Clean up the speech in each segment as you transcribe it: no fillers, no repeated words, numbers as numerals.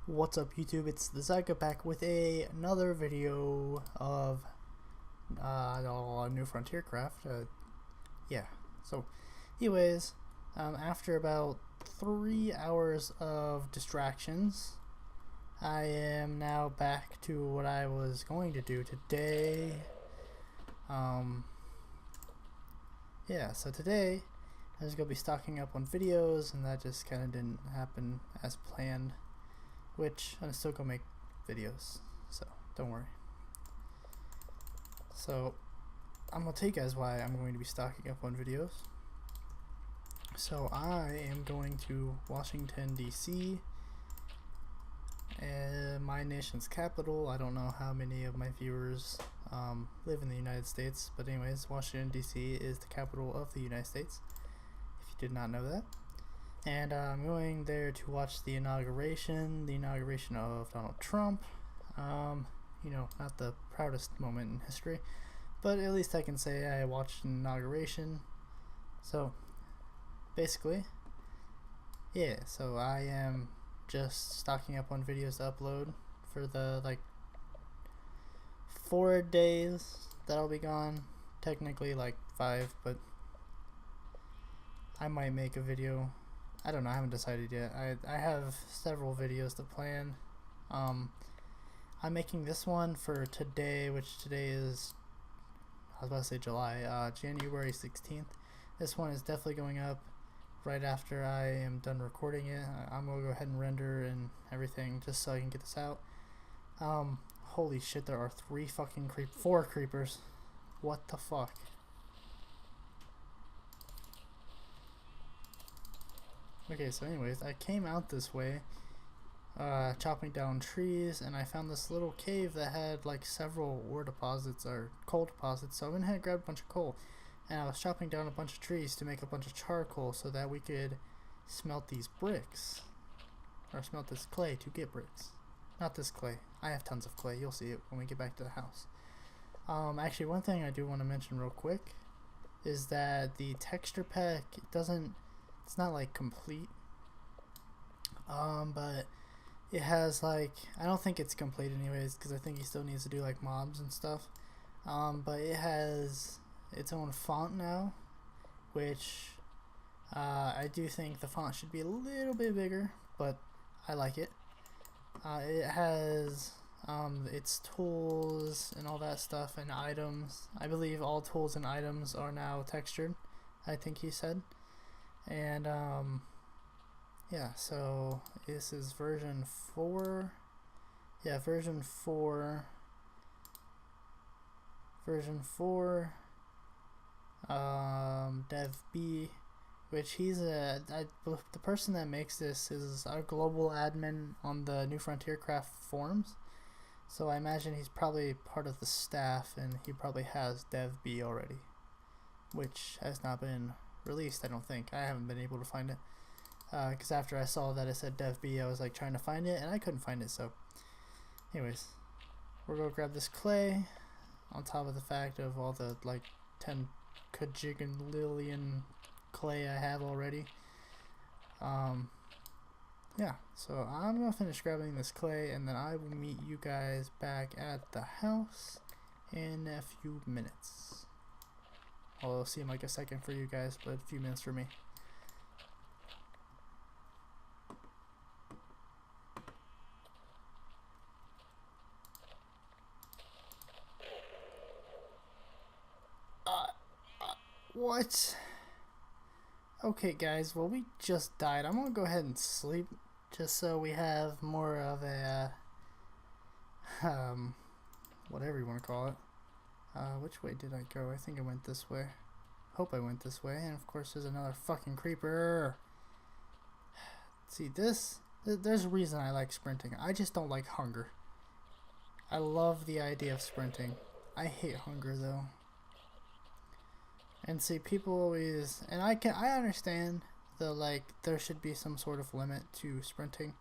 What's up YouTube, it's the Zyga back with another video of New Frontier Craft. Yeah, so anyways, after about 3 hours of distractions, I am now back to what I was going to do today. Yeah, so today I was going to be stocking up on videos, and that just kind of didn't happen as planned. Which I'm still gonna make videos, so don't worry. So I'm gonna tell you guys why I'm going to be stocking up on videos. So I am going to Washington DC, my nation's capital. I don't know how many of my viewers live in the United States, but anyways, Washington DC is the capital of the United States, if you did not know that. And I'm going there to watch the inauguration of Donald Trump. You know, not the proudest moment in history, but at least I can say I watched an inauguration. So, basically, yeah, so I am just stocking up on videos to upload for the, 4 days that I'll be gone. Technically, 5, but I might make a video. I don't know, I haven't decided yet. I have several videos to plan. I'm making this one for today, which today is, I was about to say July, January 16th. This one is definitely going up right after I am done recording it. I'm going to go ahead and render and everything just so I can get this out. Holy shit, there are 4 creepers. What the fuck? Okay, so anyways, I came out this way, chopping down trees, and I found this little cave that had several ore deposits or coal deposits. So I went ahead and grabbed a bunch of coal, and I was chopping down a bunch of trees to make a bunch of charcoal so that we could smelt these bricks, or smelt this clay to get bricks. Not this clay. I have tons of clay. You'll see it when we get back to the house. Actually, one thing I do want to mention real quick is that the texture pack it's not complete, but it has I don't think it's complete anyways, because I think he still needs to do mobs and stuff, but it has its own font now, which I do think the font should be a little bit bigger, but I like it. It has its tools and all that stuff and items. I believe all tools and items are now textured, I think he said. And yeah, so this is version 4. Yeah, version 4 dev B, which he's the person that makes this is our global admin on the New Frontier Craft forums. So I imagine he's probably part of the staff, and he probably has dev B already, which has not been released. I don't think. I haven't been able to find it, because after I saw that it said dev B, I was trying to find it and I couldn't find it. So anyways, we're gonna grab this clay on top of the fact of all the 10 kajillion clay I have already. Yeah, so I'm gonna finish grabbing this clay, and then I will meet you guys back at the house in a few minutes. Although it'll seem like a second for you guys, but a few minutes for me. What? Okay guys, well we just died. I'm gonna go ahead and sleep, just so we have more of a, whatever you want to call it. Which way did I go? I think I went this way. Hope I went this way. And of course there's another fucking creeper. See, there's a reason I like sprinting. I just don't like hunger. I love the idea of sprinting. I hate hunger though. And see, people always, and I understand the there should be some sort of limit to sprinting.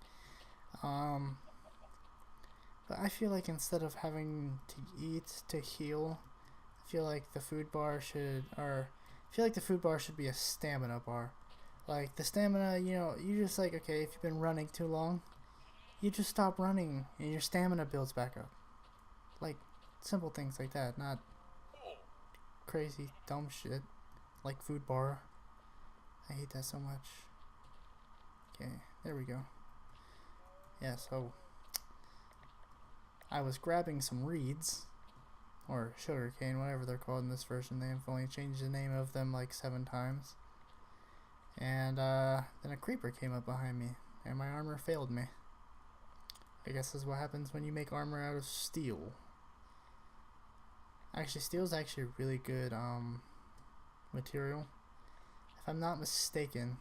But I feel instead of having to eat to heal, I feel the food bar should be a stamina bar. The stamina, you know, you just okay, if you've been running too long, you just stop running and your stamina builds back up. Like, simple things like that, not crazy dumb shit like food bar. I hate that so much. Okay, there we go. Yeah, so I was grabbing some reeds, or sugarcane, whatever they're called in this version. They've only changed the name of them like 7 times. And then a creeper came up behind me, and my armor failed me. I guess this is what happens when you make armor out of steel. Actually, steel is actually a really good material. If I'm not mistaken,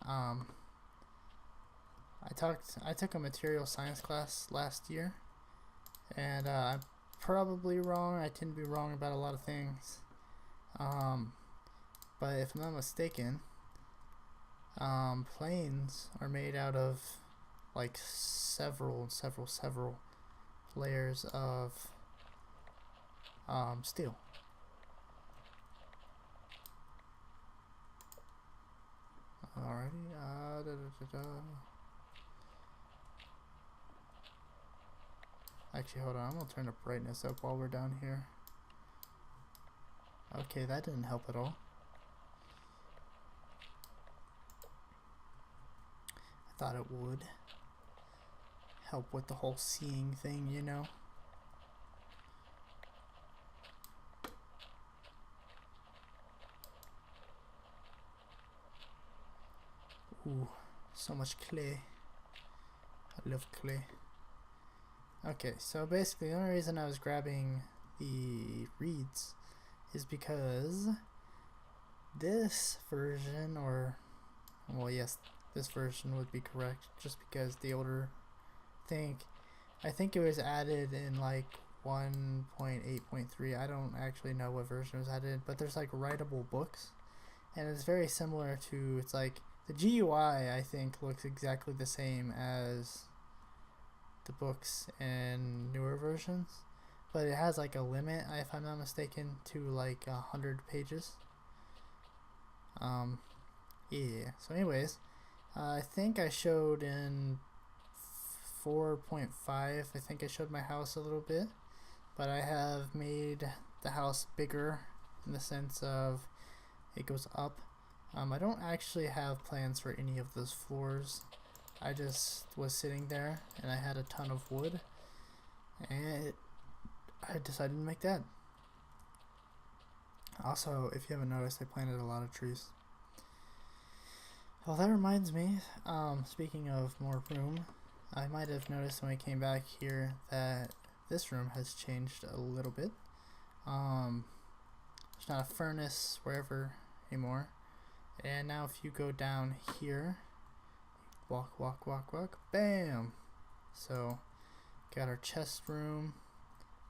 I took a material science class last year, and I'm probably wrong. I tend to be wrong about a lot of things, but if I'm not mistaken, planes are made out of like several layers of steel. Alrighty, Actually, hold on, I'm gonna turn the brightness up while we're down here. Okay, that didn't help at all. I thought it would help with the whole seeing thing, you know? Ooh, so much clay. I love clay. Okay, so basically the only reason I was grabbing the reeds is because this version, or, well, yes, this version would be correct, just because the older I think it was added in like 1.8.3. I don't actually know what version was added, but there's like writable books, and it's very similar to, it's like the GUI I think looks exactly the same as the books in newer versions, but it has like a limit, if I'm not mistaken, to like 100 pages. Yeah, so anyways, I think I showed in 4.5, I think I showed my house a little bit, but I have made the house bigger in the sense of it goes up. I don't actually have plans for any of those floors. I just was sitting there and I had a ton of wood, and I decided to make that. Also, if you haven't noticed, I planted a lot of trees. Well, that reminds me, speaking of more room, I might have noticed when I came back here that this room has changed a little bit. There's not a furnace wherever anymore. And now if you go down here, walk, bam! So, got our chest room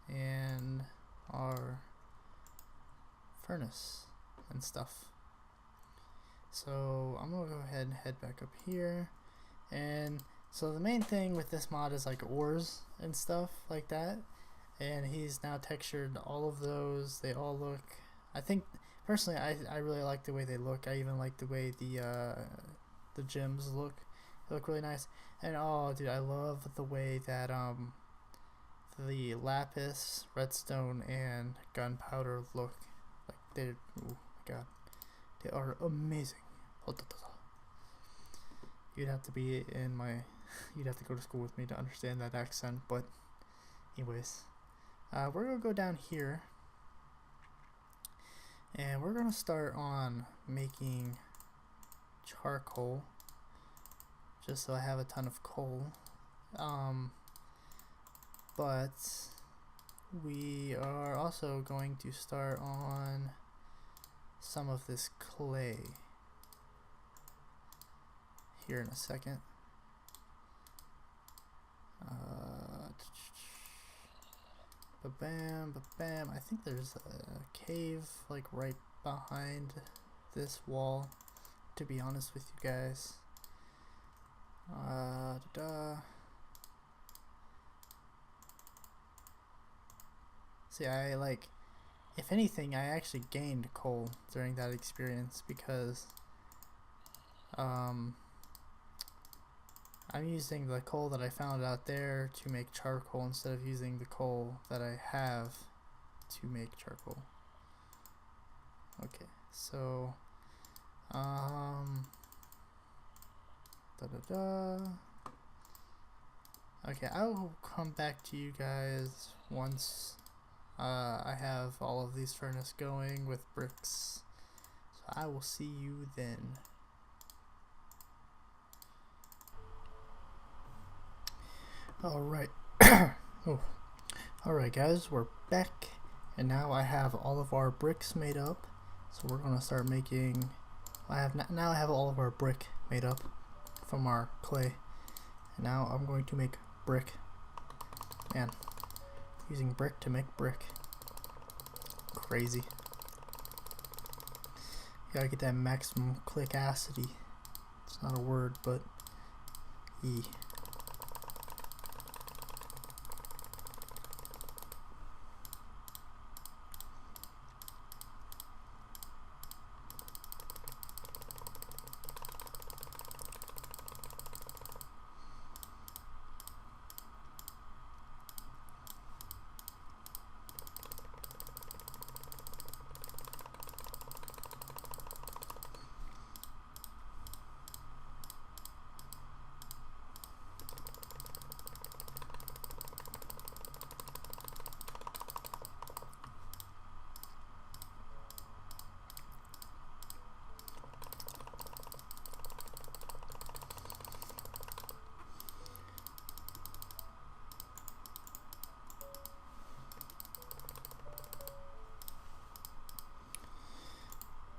and our furnace and stuff. So I'm gonna go ahead and head back up here. And so the main thing with this mod is like ores and stuff like that, and he's now textured all of those. They all look, I think personally I really like the way they look. I even like the way the gems look. They look really nice. And oh dude, I love the way that the lapis, redstone, and gunpowder look. Like they're, oh my god, they are amazing. You'd have to be in my, you'd have to go to school with me to understand that accent, but anyways, we're gonna go down here and we're gonna start on making charcoal, just so I have a ton of coal. But we are also going to start on some of this clay here in a second. Ba-bam, ba-bam. I think there's a cave like right behind this wall, to be honest with you guys. See, I like, if anything, I actually gained coal during that experience because I'm using the coal that I found out there to make charcoal instead of using the coal that I have to make charcoal. Okay, so okay, I will come back to you guys once I have all of these furnace going with bricks. So I will see you then. Alright. Oh. Alright guys, we're back, and now I have all of our bricks made up. So we're gonna start making, now I have all of our brick made up from our clay. And now I'm going to make brick. Man, using brick to make brick. Crazy. You gotta get that maximum clickacity. It's not a word, but E.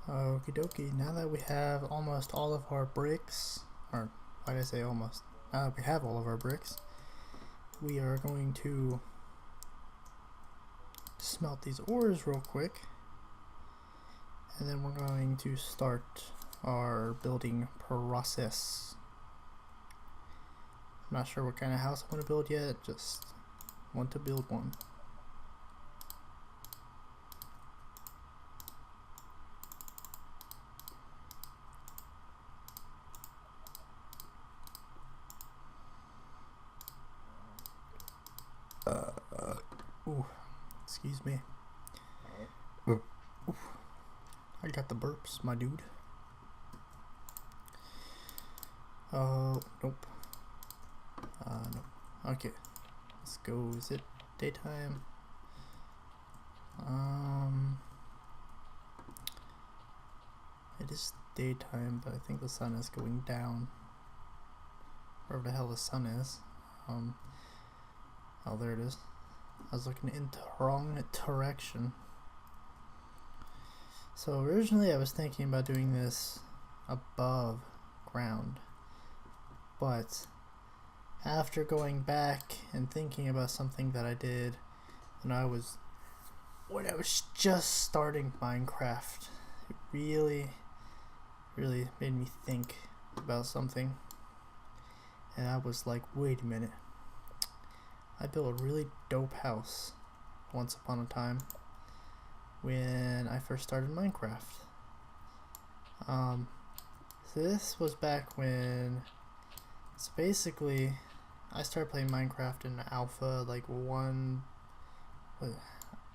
Okie dokie, now that we have almost all of our bricks, or why did I say almost? Now that we have all of our bricks, we are going to smelt these ores real quick, and then we're going to start our building process. I'm not sure what kind of house I'm going to build yet, just want to build one. Ooh, excuse me. Ooh. I got the burps, my dude. Nope. Nope. Okay, let's go. Is it daytime? It is daytime, but I think the sun is going down. Wherever the hell the sun is. Oh, there it is. I was looking in the wrong direction. So originally I was thinking about doing this above ground, but after going back and thinking about something that I did when I was just starting Minecraft, it really made me think about something, and I was like, wait a minute. I built a really dope house once upon a time when I first started Minecraft. So this was back when, so basically I started playing Minecraft in alpha, like it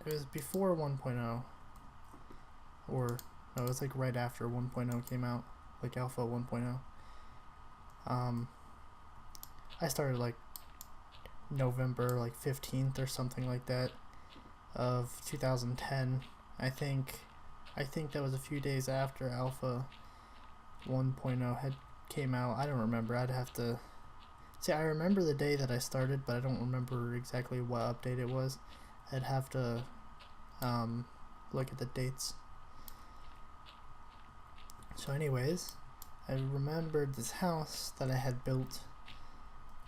was before 1.0, or no, it was like right after 1.0 came out, like alpha 1.0. I started like November like 15th or something like that of 2010. I think that was a few days after alpha 1.0 had came out. I don't remember. I'd have to see. I remember the day that I started, but I don't remember exactly what update it was. I'd have to look at the dates. So anyways, I remembered this house that I had built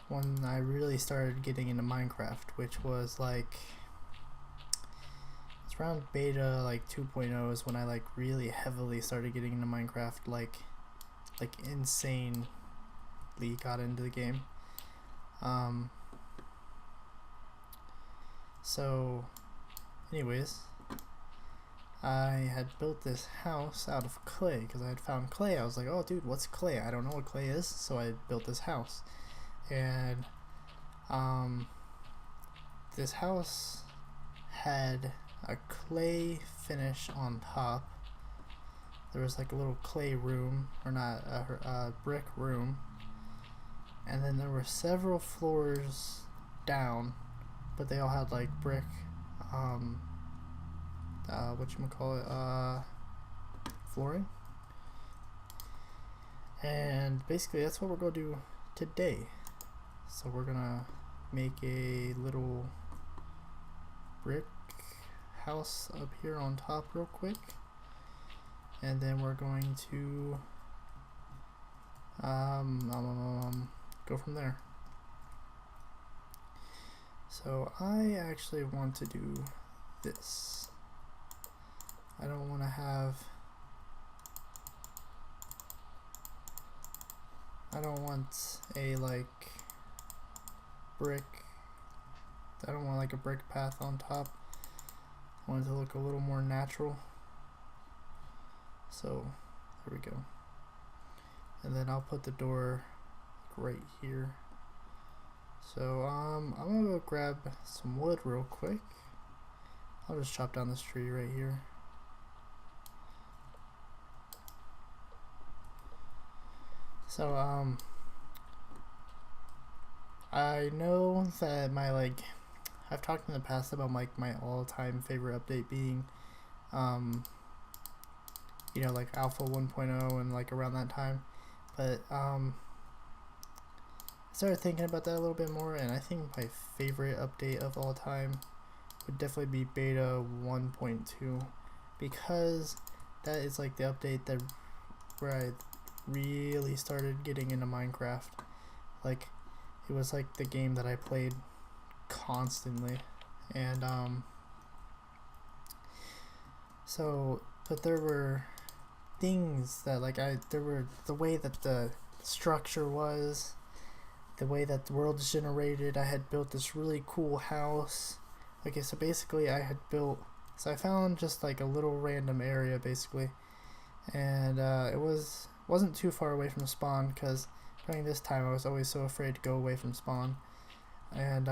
when I really started getting into Minecraft, which was like, it's around beta like 2.0 is when I like really heavily started getting into Minecraft, like insanely got into the game. So anyways, I had built this house out of clay because I had found clay. I was like, oh dude, what's clay? I don't know what clay is, so I built this house. and this house had a clay finish on top. There was like a little clay room, or not, a brick room, and then there were several floors down, but they all had like brick, flooring. And basically that's what we're gonna do today. So we're gonna make a little brick house up here on top real quick, and then we're going to go from there. So I actually want to do this. I don't want to have, I don't want a like brick, I don't want like a brick path on top. I want it to look a little more natural. So there we go. And then I'll put the door right here. So I'm gonna go grab some wood real quick. I'll just chop down this tree right here. So I know that I've talked in the past about my all-time favorite update being you know, like Alpha 1.0 and like around that time, but I started thinking about that a little bit more, and I think my favorite update of all time would definitely be Beta 1.2, because that is like the update that where I really started getting into Minecraft. Like, it was like the game that I played constantly, and so, but there were things that there were the way that the structure was, the way that the world is generated. I had built this really cool house. Okay, so basically I found just like a little random area basically, and it wasn't too far away from spawn, because during this time I was always so afraid to go away from spawn. And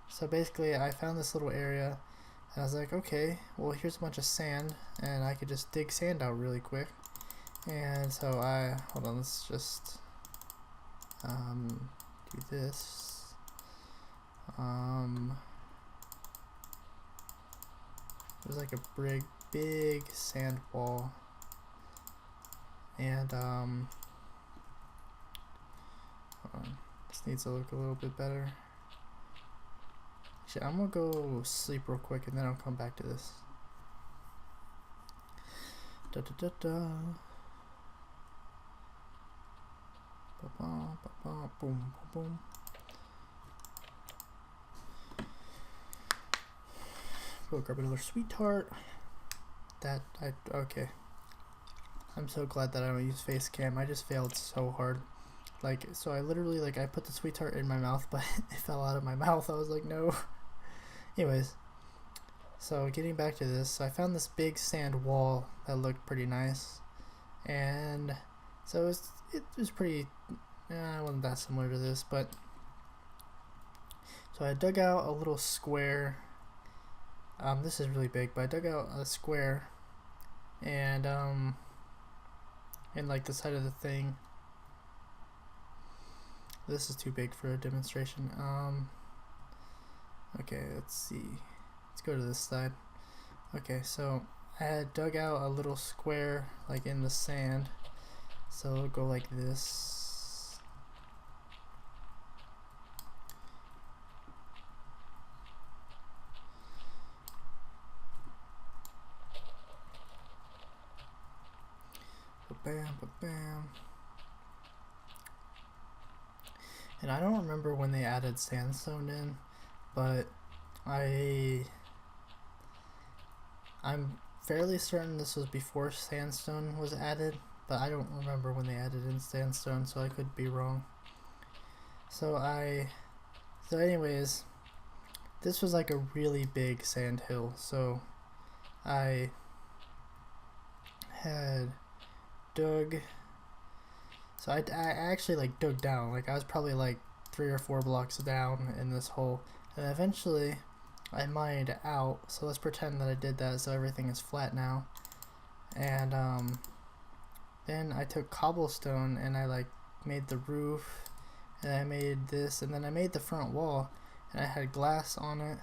so basically I found this little area, and I was like, okay, well, here's a bunch of sand, and I could just dig sand out really quick. And so hold on, let's just do this. There's like a big sand wall, and hold on, this needs to look a little bit better. Actually, I'm gonna go sleep real quick, and then I'll come back to this. Da da da da. Ba ba ba ba boom boom. Go grab another sweetheart. Okay. I'm so glad that I don't use face cam. I just failed so hard. Like, so I literally, like, I put the sweetheart in my mouth, but it fell out of my mouth. I was like, no. Anyways, so getting back to this, I found this big sand wall that looked pretty nice, and so it was pretty, it wasn't that similar to this, but so I dug out a little square. This is really big, but I dug out a square, and in like the side of the thing. This is too big for a demonstration. Okay, let's see. Let's go to this side. Okay, so I had dug out a little square like in the sand. So it'll go like this. Ba-bam, ba-bam. And I don't remember when they added sandstone in, but I'm fairly certain this was before sandstone was added, but I don't remember when they added in sandstone, so I could be wrong. So anyways, this was like a really big sand hill, so I had dug So I actually like dug down. Like I was probably like 3 or 4 blocks down in this hole, and eventually I mined out. So let's pretend that I did that, so everything is flat now. And then I took cobblestone and I like made the roof, and I made this, and then I made the front wall, and I had glass on it,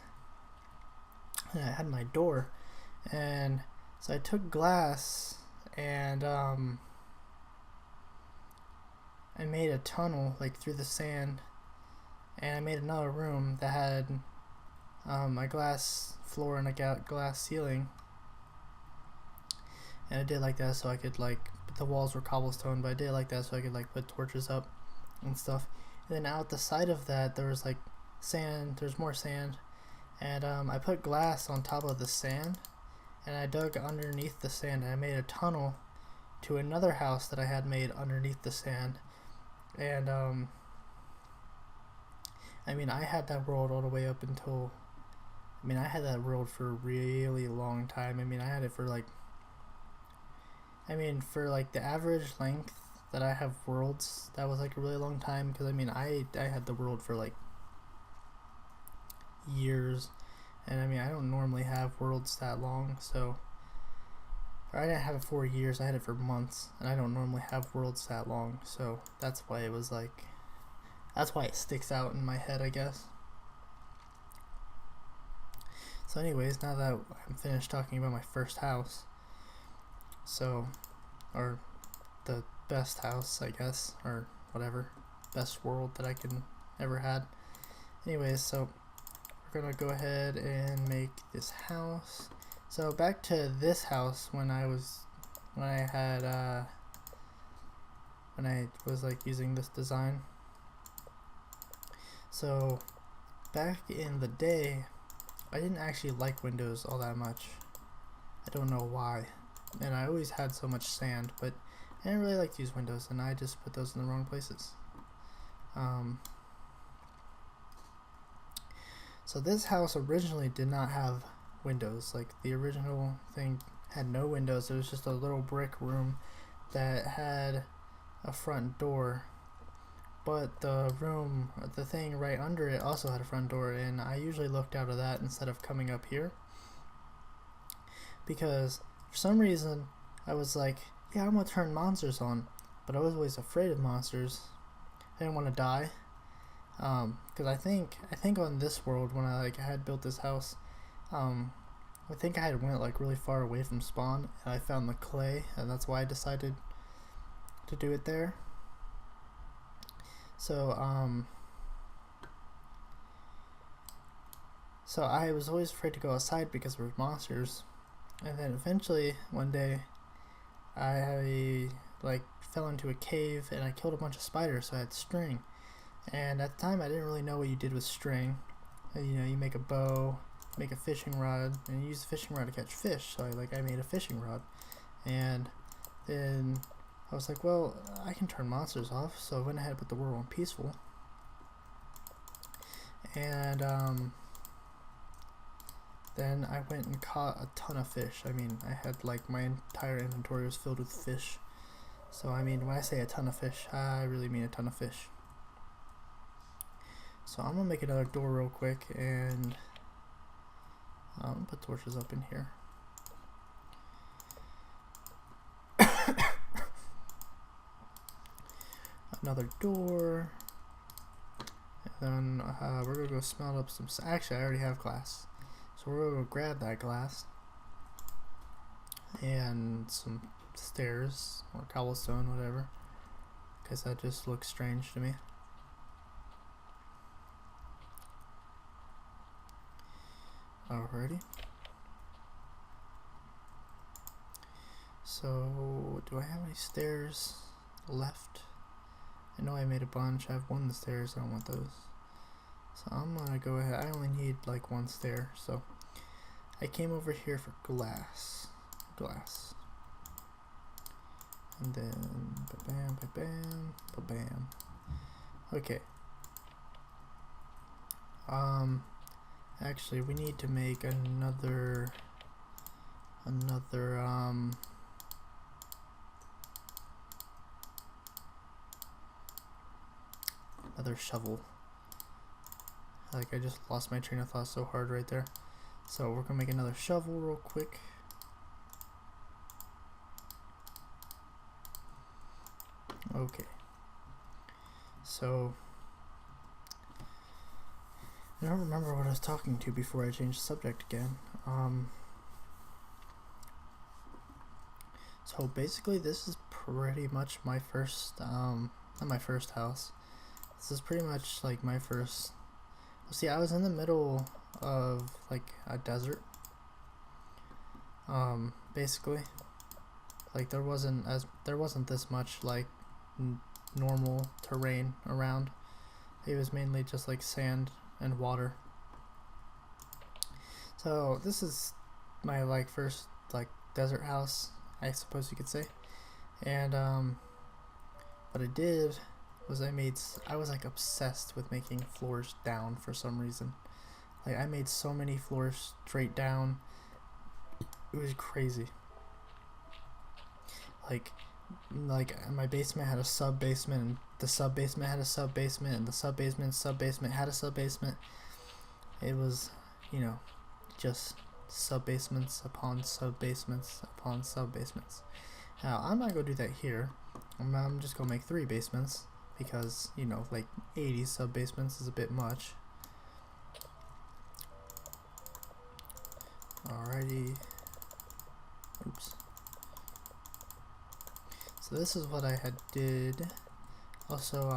and I had my door. And so I took glass and I made a tunnel like through the sand, and I made another room that had a glass floor and a glass ceiling, and I did like that so I could like, the walls were cobblestone, but I did like that so I could like put torches up and stuff. And then out the side of that there was like sand, there's more sand, and I put glass on top of the sand, and I dug underneath the sand, and I made a tunnel to another house that I had made underneath the sand. And I mean, I had that world all the way up until, I mean, I had that world for a really long time. I mean, I had it for like, I mean, for like the average length that I have worlds, that was like a really long time, because I mean, I had the world for like years, and I mean, I don't normally have worlds that long, so, or I didn't have it for years, I had it for months, and I don't normally have worlds that long, so that's why it was like, that's why it sticks out in my head, I guess. So anyways, now that I'm finished talking about my first house, so, or the best house, I guess, or whatever, best world that I can ever had. Anyways, so we're gonna go ahead and make this house. So back to this house when I was like using this design. So back in the day, I didn't actually like windows all that much. I don't know why. And I always had so much sand, but I didn't really like to use windows, and I just put those in the wrong places. So this house originally did not have windows. Like the original thing had no windows. It was just a little brick room that had a front door. But the thing right under it also had a front door, and I usually looked out of that instead of coming up here. Because for some reason I was like, yeah, I'm gonna turn monsters on, but I was always afraid of monsters. I didn't want to die. Because I think on this world, when I had built this house, I think I had went like really far away from spawn, and I found the clay, and that's why I decided to do it there. So so I was always afraid to go outside because there were monsters, and then eventually one day I like fell into a cave and I killed a bunch of spiders, so I had string. And at the time I didn't really know what you did with string. You know, you make a bow, make a fishing rod, and you use the fishing rod to catch fish. So I made a fishing rod, and then I was like, well, I can turn monsters off, so I went ahead and put the world on peaceful. And then I went and caught a ton of fish. I mean, I had like my entire inventory was filled with fish. So I mean, when I say a ton of fish, I really mean a ton of fish. So I'm gonna make another door real quick, and put torches up in here. Another door, and then we're gonna go smelt up some. Actually, I already have glass, so we're gonna go grab that glass and some stairs or cobblestone, whatever, because that just looks strange to me. Alrighty. So, do I have any stairs left? I know I made a bunch. I have one stairs. I don't want those. So I'm gonna go ahead. I only need like one stair. So I came over here for glass. And then ba-bam, ba-bam, ba-bam. Okay. Actually, we need to make another another shovel. Like, I just lost my train of thought so hard right there. So we're gonna make another shovel real quick. Okay. So I don't remember what I was talking to before I changed the subject again. So basically this is pretty much my first, not my first house. This is pretty much like my first, see, I was in the middle of like a desert. Basically, like there wasn't this much like normal terrain around. It was mainly just like sand and water. So this is my like first like desert house, I suppose you could say. And what I did was I was like obsessed with making floors down for some reason. Like I made so many floors straight down. It was crazy. Like my basement had a sub basement, and the sub basement had a sub basement, and the sub basement had a sub basement. It was, you know, just sub basements upon sub basements upon sub basements. Now I'm not gonna do that here. I'm just gonna make 3 basements because, you know, like 80 sub basements is a bit much. Alrighty. Oops. So this is what I had did. Also,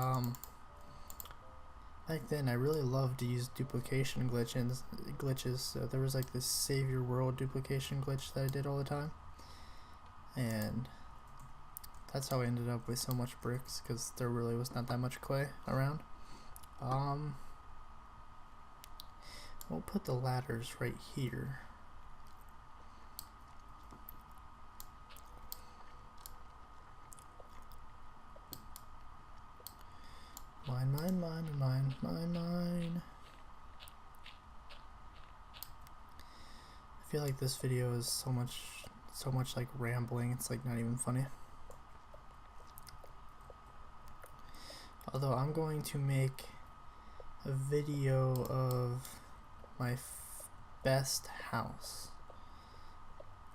back then I really loved to use duplication glitches. So there was like this save your world duplication glitch that I did all the time, and that's how I ended up with so much bricks, because there really was not that much clay around. We'll put the ladders right here. Mine. I feel like this video is so much like rambling, it's like not even funny. Although I'm going to make a video of my best house,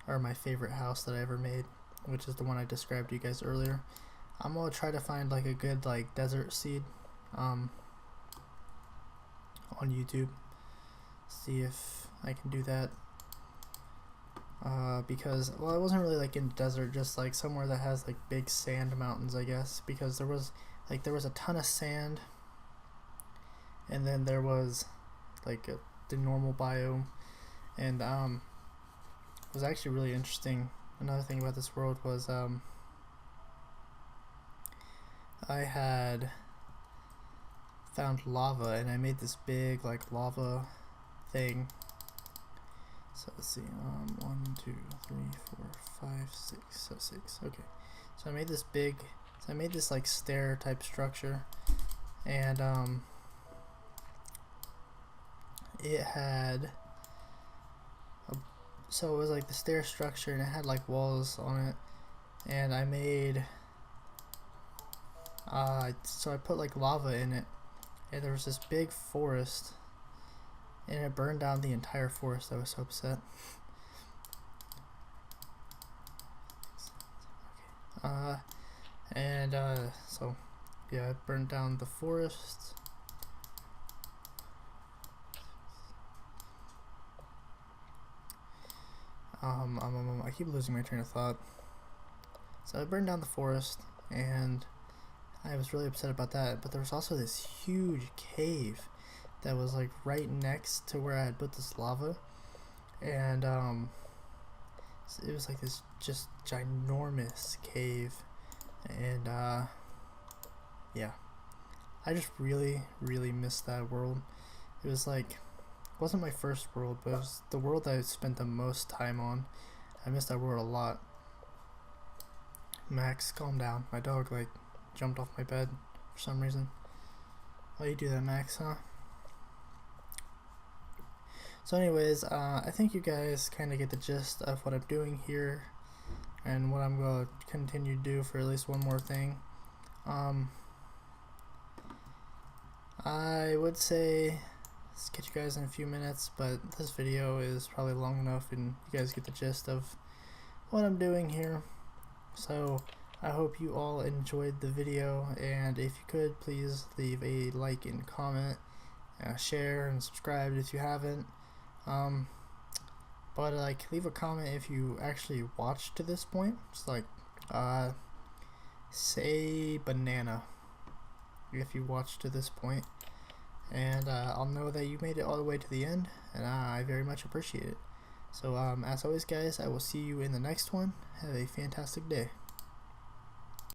or my favorite house that I ever made, which is the one I described to you guys earlier. I'm gonna try to find like a good like desert seed on YouTube, see if I can do that, because, well, I wasn't really like in the desert, just like somewhere that has like big sand mountains, I guess, because there was a ton of sand, and then there was like the normal biome, and it was actually really interesting. Another thing about this world was I had found lava, and I made this big like lava thing. So let's see, 1, 2, 3, 4, 5, 6, so 6. Okay, so I made this like stair type structure, and it had so it was like the stair structure, and it had like walls on it, and I made so I put like lava in it, and there was this big forest, and it burned down the entire forest. I was so upset. So yeah, it burned down the forest. I keep losing my train of thought. So I burned down the forest, and I was really upset about that. But there was also this huge cave that was like right next to where I had put this lava, and it was like this just ginormous cave, and yeah, I just really missed that world. It was like, it wasn't my first world, but it was the world that I spent the most time on. I missed that world a lot. Max, calm down. My dog like jumped off my bed for some reason. Why you do that, Max, huh? So anyways, I think you guys kind of get the gist of what I'm doing here, and what I'm going to continue to do for at least one more thing. I would say let's catch you guys in a few minutes, but this video is probably long enough and you guys get the gist of what I'm doing here. So I hope you all enjoyed the video, and if you could, please leave a like and comment, share and subscribe if you haven't. But like, leave a comment if you actually watched to this point. Just like say banana if you watched to this point, and I'll know that you made it all the way to the end, and I very much appreciate it. So as always guys, I will see you in the next one. Have a fantastic day.